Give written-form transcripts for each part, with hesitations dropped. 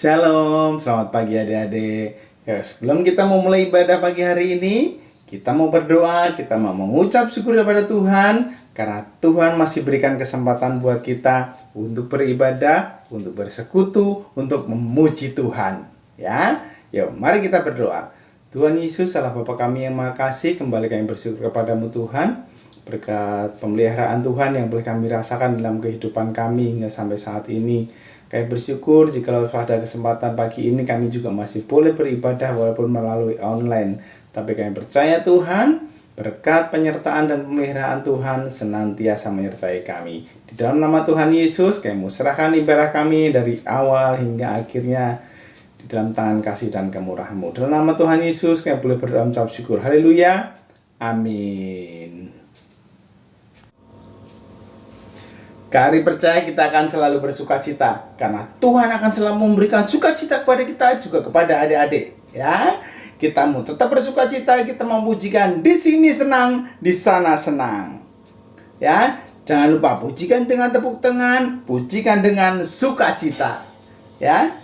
Shalom, selamat pagi adik-adik. Ya, sebelum kita mau mulai ibadah pagi hari ini, kita mau berdoa, kita mau mengucap syukur kepada Tuhan karena Tuhan masih berikan kesempatan buat kita untuk beribadah, untuk bersekutu, untuk memuji Tuhan. Ya, yuk mari kita berdoa. Tuhan Yesus, Allah Bapa kami yang Maha Kasih, kembali kami bersyukur kepadamu Tuhan, berkat pemeliharaan Tuhan yang boleh kami rasakan dalam kehidupan kami hingga sampai saat ini. Kami bersyukur jika pada kesempatan pagi ini kami juga masih boleh beribadah walaupun melalui online. Tapi kami percaya Tuhan, berkat penyertaan dan pemeliharaan Tuhan senantiasa menyertai kami. Di dalam nama Tuhan Yesus, kami mau serahkan ibadah kami dari awal hingga akhirnya di dalam tangan kasih dan kemurahan-Mu. Dalam nama Tuhan Yesus, kami boleh berdoa mengucap syukur. Haleluya. Amin. Kami percaya kita akan selalu bersuka cita karena Tuhan akan selalu memberikan sukacita kepada kita, juga kepada adik-adik. Ya, kita mau tetap bersuka cita, kita memujikan di sini senang, di sana senang. Ya, jangan lupa pujikan dengan tepuk tangan, pujikan dengan sukacita. Ya,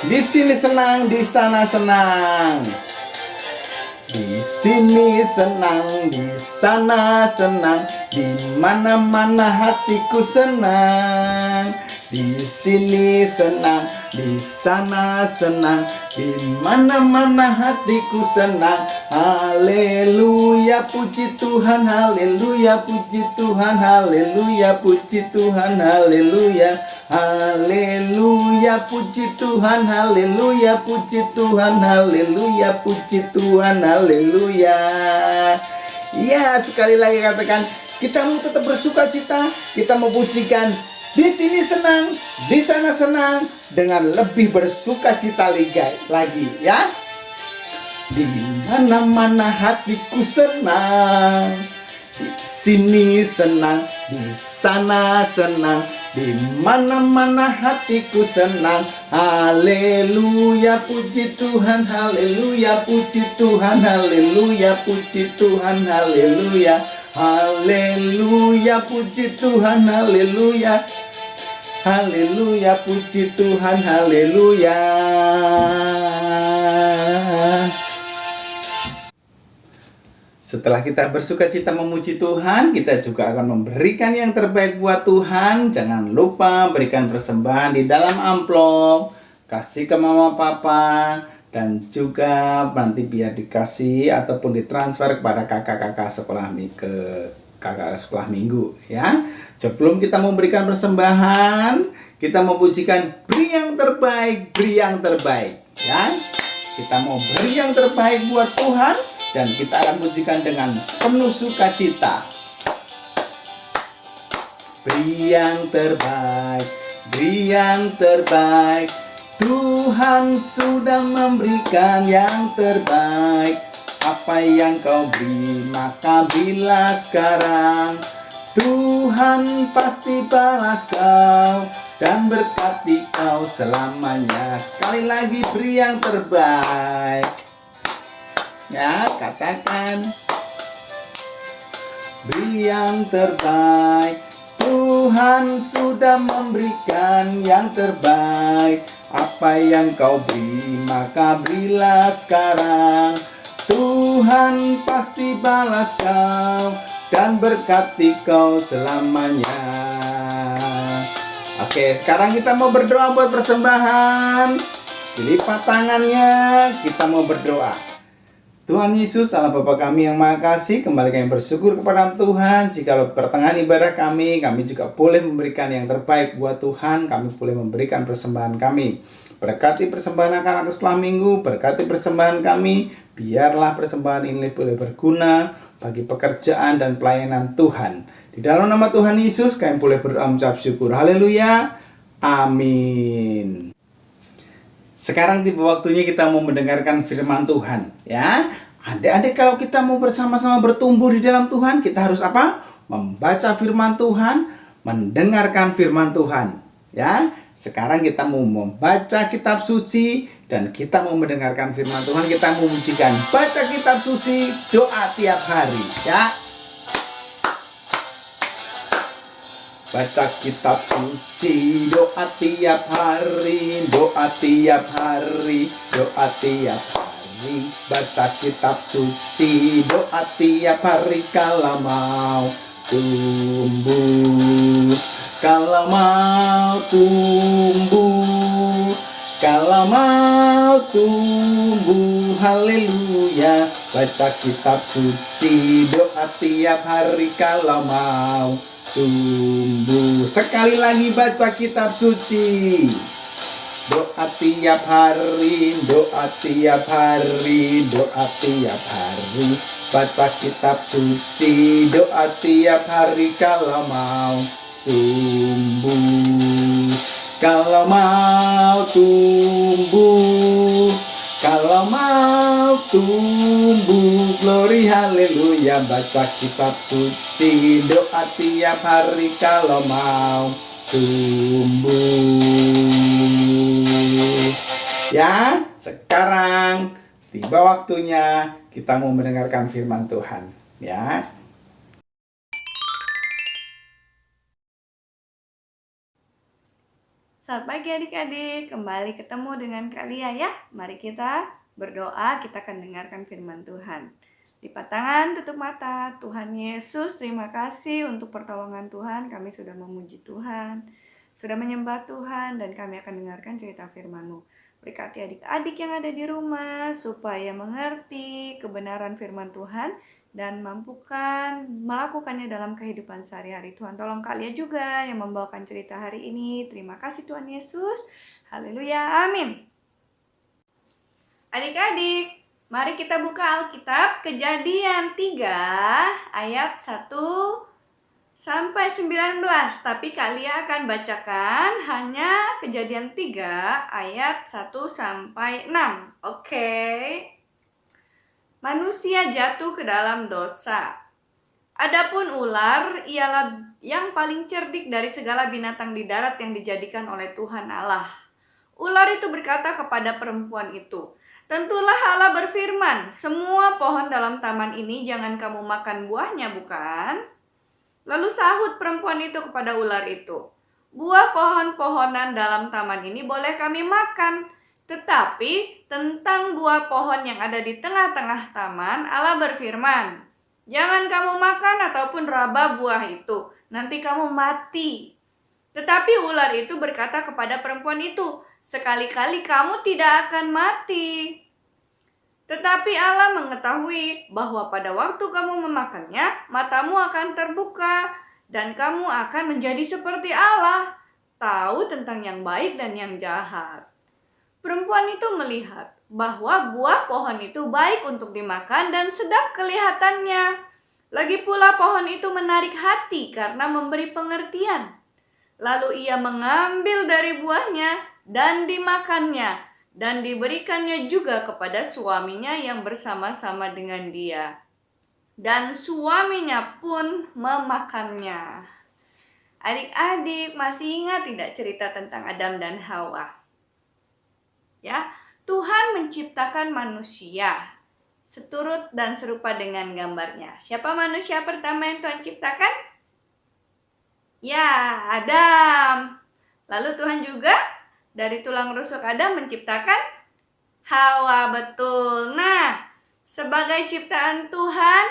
di sini senang, di sana senang. Di sini senang, di sana senang, di mana-mana hatiku senang. Di sini senang, di sana senang, di mana-mana hatiku senang. Haleluya, puji Tuhan, haleluya, puji Tuhan, haleluya, puji Tuhan, haleluya. Haleluya, puji Tuhan, haleluya, puji Tuhan, haleluya, puji Tuhan, haleluya. Ya, sekali lagi katakan, kita mau tetap bersuka cita, kita mau pujikan. Di sini senang, di sana senang, dengan lebih bersuka cita lagi, ya. Di mana-mana hatiku senang, di sini senang, di sana senang, di mana-mana hatiku senang. Haleluya, puji Tuhan, haleluya, puji Tuhan, haleluya, puji Tuhan, haleluya. Haleluya, puji Tuhan, haleluya. Haleluya, puji Tuhan, haleluya. Setelah kita bersuka cita memuji Tuhan, kita juga akan memberikan yang terbaik buat Tuhan. Jangan lupa berikan persembahan di dalam amplop, kasih ke mama papa, dan juga nanti biar dikasih ataupun ditransfer kepada kakak-kakak kakak sekolah minggu, ya. Sebelum kita memberikan persembahan, kita memujikan beri yang terbaik, beri yang terbaik, ya. Kita mau beri yang terbaik buat Tuhan dan kita akan pujikan dengan penuh sukacita. Beri yang terbaik, beri yang terbaik. Tuhan sudah memberikan yang terbaik. Apa yang kau beri, maka bila sekarang Tuhan pasti balas kau dan berkati kau selamanya. Sekali lagi, beri yang terbaik. Ya, katakan beri yang terbaik. Tuhan sudah memberikan yang terbaik. Apa yang kau beri, maka berilah sekarang. Tuhan pasti balas kau dan berkati kau selamanya. Oke, sekarang kita mau berdoa buat persembahan. Dilipat tangannya, kita mau berdoa. Tuhan Yesus, Allah Bapa kami yang Maha Kasih, kembali kami bersyukur kepada Tuhan. Jika pertengahan ibadah kami juga boleh memberikan yang terbaik buat Tuhan. Kami boleh memberikan persembahan kami. Berkati persembahan anak-anak sekolah minggu, berkati persembahan kami. Biarlah persembahan ini boleh berguna bagi pekerjaan dan pelayanan Tuhan. Di dalam nama Tuhan Yesus, kami boleh berdoa mengucap syukur. Haleluya. Amin. Sekarang tiba waktunya kita mau mendengarkan firman Tuhan, ya. Adik-adik, kalau kita mau bersama-sama bertumbuh di dalam Tuhan, kita harus apa? Membaca firman Tuhan, mendengarkan firman Tuhan, ya. Sekarang kita mau membaca kitab suci dan kita mau mendengarkan firman Tuhan. Kita mau memujikan, baca kitab suci, doa tiap hari, ya. baca kitab suci. Doa tiap hari, doa tiap hari, doa tiap hari. Baca kitab suci, doa tiap hari kalau mau tumbuh. Kalau mau tumbuh, kalau mau tumbuh, haleluya. Baca kitab suci, doa tiap hari kalau mau tumbuh. Sekali lagi baca kitab suci. Doa tiap hari, doa tiap hari, doa tiap hari. Baca kitab suci, doa tiap hari kalau mau tumbuh. Kalau mau tumbuh, kalau mau tumbuh, glory haleluya. Baca kitab suci, doa tiap hari kalau mau tumbuh. Ya, sekarang tiba waktunya kita mau mendengarkan firman Tuhan, ya. Selamat pagi adik-adik, kembali ketemu dengan Kak Lia ya. Mari kita berdoa, kita akan dengarkan firman Tuhan. Lipat tangan, tutup mata. Tuhan Yesus, terima kasih untuk pertolongan Tuhan. Kami sudah memuji Tuhan, sudah menyembah Tuhan, dan kami akan dengarkan cerita firman-Mu. Berkati adik-adik yang ada di rumah, supaya mengerti kebenaran firman Tuhan, dan mampukan melakukannya dalam kehidupan sehari-hari. Tuhan tolong kalian juga yang membawakan cerita hari ini. Terima kasih Tuhan Yesus. Haleluya, amin. Adik-adik, mari kita buka Alkitab Kejadian 3 ayat 1 sampai 19. Tapi kalian akan bacakan hanya Kejadian 3 ayat 1 sampai 6. Oke. Manusia jatuh ke dalam dosa. Adapun ular ialah yang paling cerdik dari segala binatang di darat yang dijadikan oleh Tuhan Allah. Ular itu berkata kepada perempuan itu, "Tentulah Allah berfirman, semua pohon dalam taman ini jangan kamu makan buahnya, bukan?" Lalu sahut perempuan itu kepada ular itu, "Buah pohon-pohonan dalam taman ini boleh kami makan. Tetapi tentang buah pohon yang ada di tengah-tengah taman, Allah berfirman, jangan kamu makan ataupun raba buah itu, nanti kamu mati." Tetapi ular itu berkata kepada perempuan itu, "Sekali-kali kamu tidak akan mati. Tetapi Allah mengetahui bahwa pada waktu kamu memakannya, matamu akan terbuka, dan kamu akan menjadi seperti Allah, tahu tentang yang baik dan yang jahat." Perempuan itu melihat bahwa buah pohon itu baik untuk dimakan dan sedap kelihatannya. Lagi pula pohon itu menarik hati karena memberi pengertian. Lalu ia mengambil dari buahnya dan dimakannya, dan diberikannya juga kepada suaminya yang bersama-sama dengan dia. Dan suaminya pun memakannya. Adik-adik masih ingat tidak cerita tentang Adam dan Hawa? Ya, Tuhan menciptakan manusia seturut dan serupa dengan gambarnya. Siapa manusia pertama yang Tuhan ciptakan? Ya, Adam. Lalu Tuhan juga dari tulang rusuk Adam menciptakan Hawa, betul. Nah, sebagai ciptaan Tuhan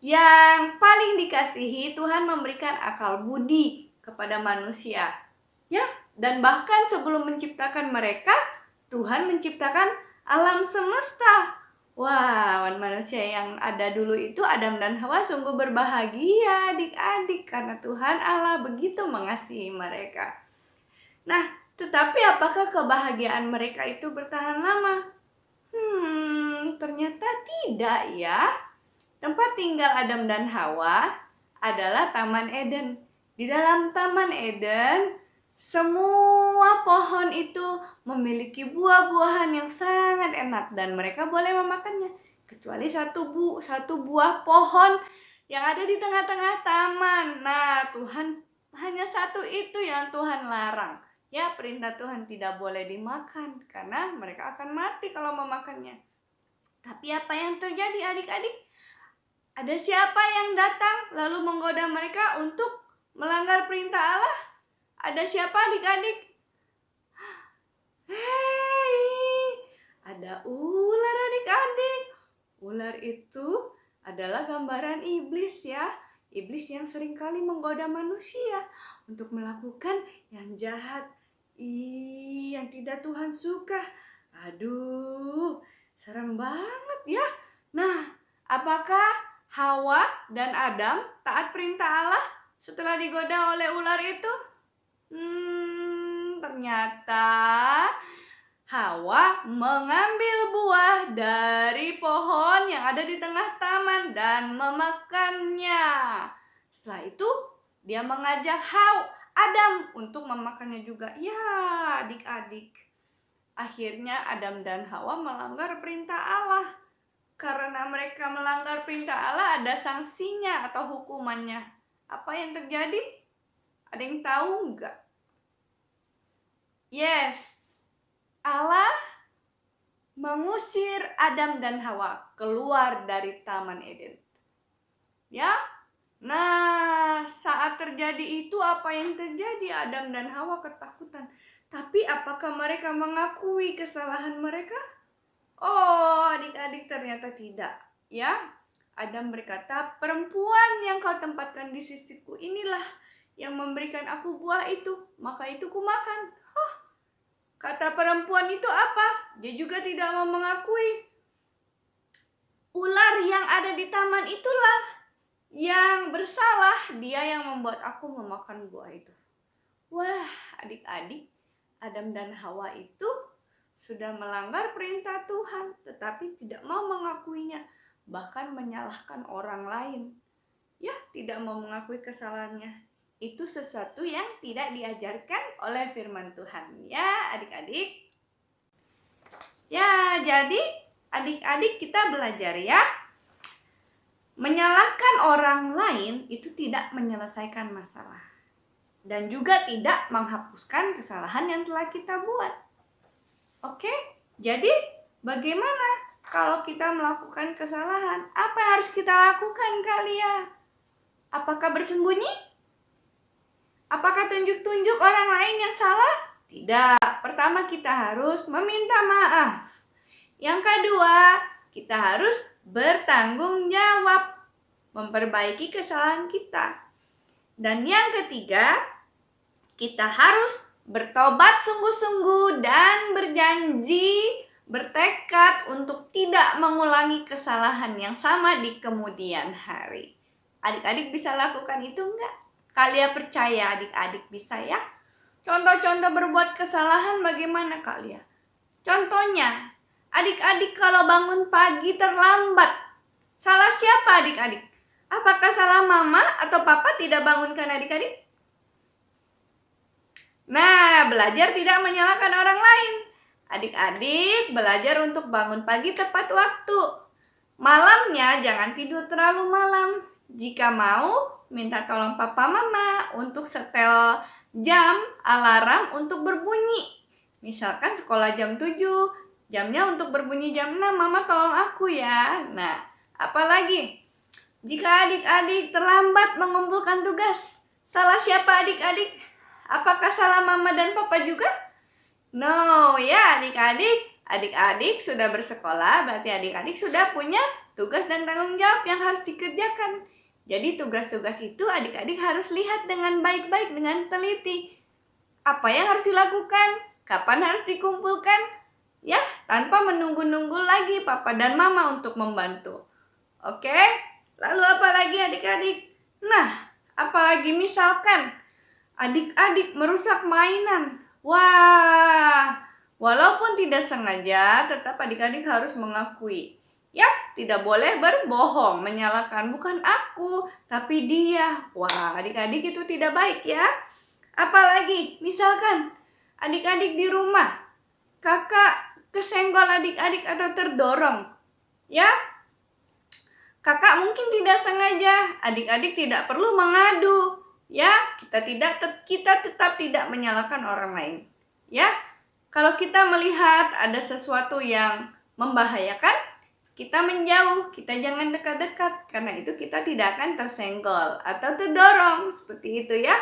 yang paling dikasihi, Tuhan memberikan akal budi kepada manusia. Ya, dan bahkan sebelum menciptakan mereka, Tuhan menciptakan alam semesta. Wah, manusia yang ada dulu itu Adam dan Hawa sungguh berbahagia adik-adik karena Tuhan Allah begitu mengasihi mereka. Nah, tetapi apakah kebahagiaan mereka itu bertahan lama? Ternyata tidak ya. Tempat tinggal Adam dan Hawa adalah Taman Eden. Di dalam Taman Eden, semua pohon itu memiliki buah-buahan yang sangat enak dan mereka boleh memakannya. Kecuali satu buah pohon yang ada di tengah-tengah taman. Nah, Tuhan hanya satu itu yang Tuhan larang. Ya, perintah Tuhan tidak boleh dimakan karena mereka akan mati kalau memakannya. Tapi apa yang terjadi adik-adik? Ada siapa yang datang lalu menggoda mereka untuk melanggar perintah Allah? Ada siapa adik-adik? Hei, ada ular adik-adik. Ular itu adalah gambaran iblis ya. Iblis yang seringkali menggoda manusia untuk melakukan yang jahat, yang tidak Tuhan suka. Aduh, serem banget ya. Nah, apakah Hawa dan Adam taat perintah Allah setelah digoda oleh ular itu? Ternyata Hawa mengambil buah dari pohon yang ada di tengah taman dan memakannya. Setelah itu, dia mengajak Adam untuk memakannya juga. Ya, adik-adik. Akhirnya Adam dan Hawa melanggar perintah Allah. Karena mereka melanggar perintah Allah, ada sanksinya atau hukumannya. Apa yang terjadi? Ada yang tahu nggak? Yes, Allah mengusir Adam dan Hawa keluar dari Taman Eden. Ya, nah saat terjadi itu apa yang terjadi? Adam dan Hawa ketakutan. Tapi apakah mereka mengakui kesalahan mereka? Oh, adik-adik ternyata tidak. Ya, Adam berkata, perempuan yang kau tempatkan di sisiku inilah yang memberikan aku buah itu, maka itu kumakan. Kata perempuan itu apa? Dia juga tidak mau mengakui. Ular yang ada di taman itulah yang bersalah. Dia yang membuat aku memakan buah itu. Wah, adik-adik, Adam dan Hawa itu sudah melanggar perintah Tuhan, tetapi tidak mau mengakuinya, bahkan menyalahkan orang lain. Ya, tidak mau mengakui kesalahannya. Itu sesuatu yang tidak diajarkan oleh firman Tuhan. Ya, adik-adik. Ya, jadi adik-adik kita belajar ya. Menyalahkan orang lain itu tidak menyelesaikan masalah. Dan juga tidak menghapuskan kesalahan yang telah kita buat. Oke? Jadi, bagaimana kalau kita melakukan kesalahan? Apa yang harus kita lakukan kalian? Apakah bersembunyi? Apakah tunjuk-tunjuk orang lain yang salah? Tidak. Pertama, kita harus meminta maaf. Yang kedua, kita harus bertanggung jawab, memperbaiki kesalahan kita. Dan yang ketiga, kita harus bertobat sungguh-sungguh dan berjanji, bertekad untuk tidak mengulangi kesalahan yang sama di kemudian hari. Adik-adik bisa lakukan itu enggak? Kalian percaya adik-adik bisa ya? Contoh-contoh berbuat kesalahan bagaimana kalian? Contohnya, adik-adik kalau bangun pagi terlambat, salah siapa adik-adik? Apakah salah mama atau papa tidak bangunkan adik-adik? Nah, belajar tidak menyalahkan orang lain. Adik-adik belajar untuk bangun pagi tepat waktu. Malamnya jangan tidur terlalu malam. Jika mau, minta tolong papa mama untuk setel jam alarm untuk berbunyi. Misalkan sekolah jam 7, jamnya untuk berbunyi jam 6, mama tolong aku ya. Nah, apalagi jika adik-adik terlambat mengumpulkan tugas, salah siapa adik-adik? Apakah salah mama dan papa juga? No, ya adik-adik. Adik-adik sudah bersekolah, berarti adik-adik sudah punya tugas dan tanggung jawab yang harus dikerjakan. Jadi tugas-tugas itu adik-adik harus lihat dengan baik-baik, dengan teliti. Apa yang harus dilakukan? Kapan harus dikumpulkan? Ya, tanpa menunggu-nunggu lagi papa dan mama untuk membantu. Oke? Lalu apa lagi adik-adik? Nah, apalagi misalkan adik-adik merusak mainan. Wah, walaupun tidak sengaja, tetap adik-adik harus mengakui. Ya, tidak boleh berbohong, menyalahkan bukan aku, tapi dia. Wah, adik-adik itu tidak baik ya. Apalagi, misalkan adik-adik di rumah, kakak kesenggol adik-adik atau terdorong. Ya, kakak mungkin tidak sengaja, adik-adik tidak perlu mengadu. Ya, kita tetap tidak menyalahkan orang lain. Ya, kalau kita melihat ada sesuatu yang membahayakan, kita menjauh, kita jangan dekat-dekat, karena itu kita tidak akan tersenggol atau terdorong, seperti itu ya.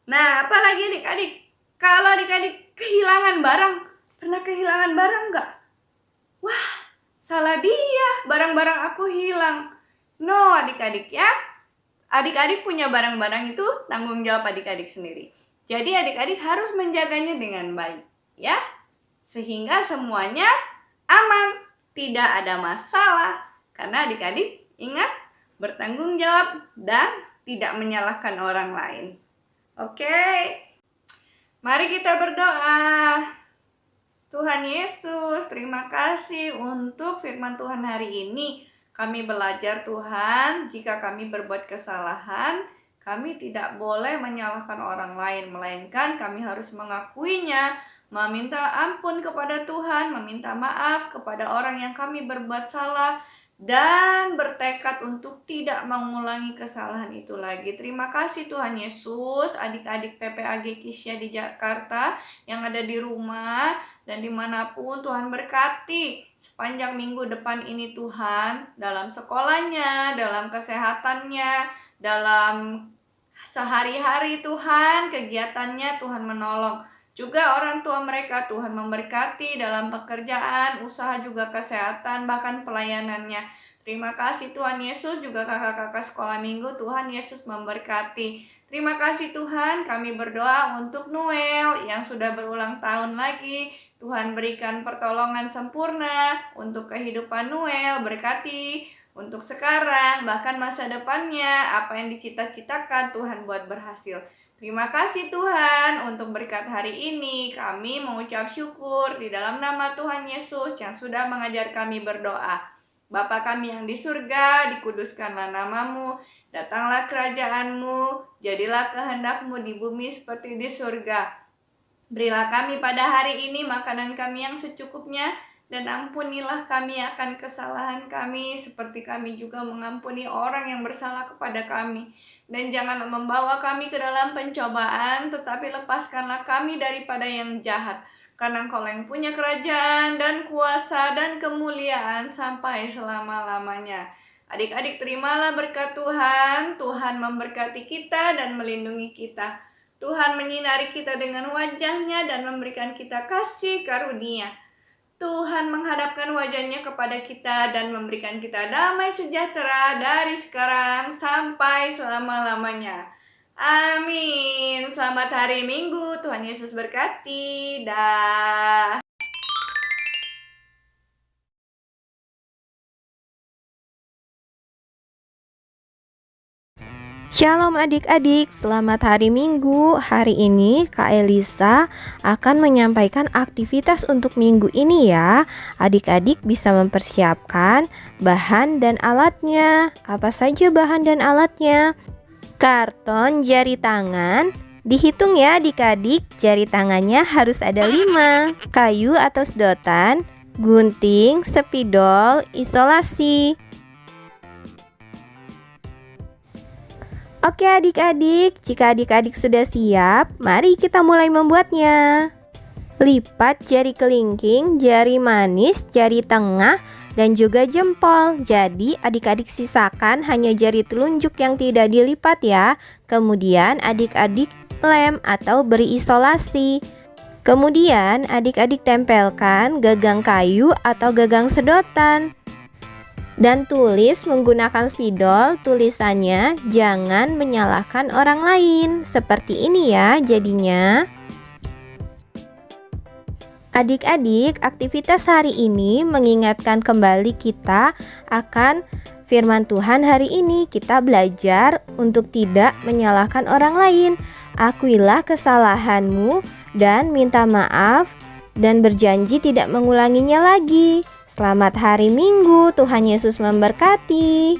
Nah, apalagi adik-adik, kalau adik-adik kehilangan barang, pernah kehilangan barang nggak? Wah, salah dia, barang-barang aku hilang. No, adik-adik ya. Adik-adik punya barang-barang itu tanggung jawab adik-adik sendiri. Jadi adik-adik harus menjaganya dengan baik, ya. Sehingga semuanya aman, tidak ada masalah. Karena adik-adik ingat bertanggung jawab dan tidak menyalahkan orang lain. Oke, mari kita berdoa. Tuhan Yesus, terima kasih untuk firman Tuhan hari ini. Kami belajar Tuhan, jika kami berbuat kesalahan, kami tidak boleh menyalahkan orang lain, melainkan kami harus mengakuinya, meminta ampun kepada Tuhan, meminta maaf kepada orang yang kami berbuat salah, dan bertekad untuk tidak mengulangi kesalahan itu lagi. Terima kasih Tuhan Yesus. Adik-adik PPAG Kisya di Jakarta yang ada di rumah dan dimanapun, Tuhan berkati sepanjang minggu depan ini Tuhan, dalam sekolahnya, dalam kesehatannya, dalam sehari-hari Tuhan, kegiatannya Tuhan menolong. Juga orang tua mereka Tuhan memberkati dalam pekerjaan, usaha juga kesehatan, bahkan pelayanannya. Terima kasih Tuhan Yesus, juga kakak-kakak sekolah minggu Tuhan Yesus memberkati. Terima kasih Tuhan, kami berdoa untuk Noel yang sudah berulang tahun lagi. Tuhan berikan pertolongan sempurna untuk kehidupan Noel, berkati untuk sekarang, bahkan masa depannya, apa yang dicita-citakan Tuhan buat berhasil. Terima kasih Tuhan untuk berkat hari ini. Kami mengucap syukur di dalam nama Tuhan Yesus yang sudah mengajar kami berdoa. Bapa kami yang di surga, dikuduskanlah namamu, datanglah kerajaan-Mu, jadilah kehendak-Mu di bumi seperti di surga. Berilah kami pada hari ini makanan kami yang secukupnya, dan ampunilah kami akan kesalahan kami, seperti kami juga mengampuni orang yang bersalah kepada kami. Dan janganlah membawa kami ke dalam pencobaan, tetapi lepaskanlah kami daripada yang jahat. Karena Engkau yang punya kerajaan dan kuasa dan kemuliaan sampai selama-lamanya. Adik-adik, terimalah berkat Tuhan. Tuhan memberkati kita dan melindungi kita. Tuhan menyinari kita dengan wajah-Nya dan memberikan kita kasih karunia. Tuhan menghadapkan wajah-Nya kepada kita dan memberikan kita damai sejahtera dari sekarang sampai selama-lamanya. Amin. Selamat hari Minggu. Tuhan Yesus berkati. Dah. Shalom adik-adik, selamat hari Minggu. Hari ini Kak Elisa akan menyampaikan aktivitas untuk minggu ini ya. Adik-adik bisa mempersiapkan bahan dan alatnya. Apa saja bahan dan alatnya? Karton jari tangan. Dihitung ya adik-adik, jari tangannya harus ada 5. Kayu atau sedotan, gunting, spidol, isolasi. Oke adik-adik, jika adik-adik sudah siap, mari kita mulai membuatnya. Lipat jari kelingking, jari manis, jari tengah, dan juga jempol. Jadi adik-adik sisakan hanya jari telunjuk yang tidak dilipat ya. Kemudian adik-adik lem atau beri isolasi. Kemudian adik-adik tempelkan gagang kayu atau gagang sedotan. Dan tulis menggunakan spidol, tulisannya jangan menyalahkan orang lain. Seperti ini ya jadinya. Adik-adik, aktivitas hari ini mengingatkan kembali kita akan firman Tuhan hari ini. Kita belajar untuk tidak menyalahkan orang lain. Akuilah kesalahanmu dan minta maaf dan berjanji tidak mengulanginya lagi. Selamat hari Minggu, Tuhan Yesus memberkati.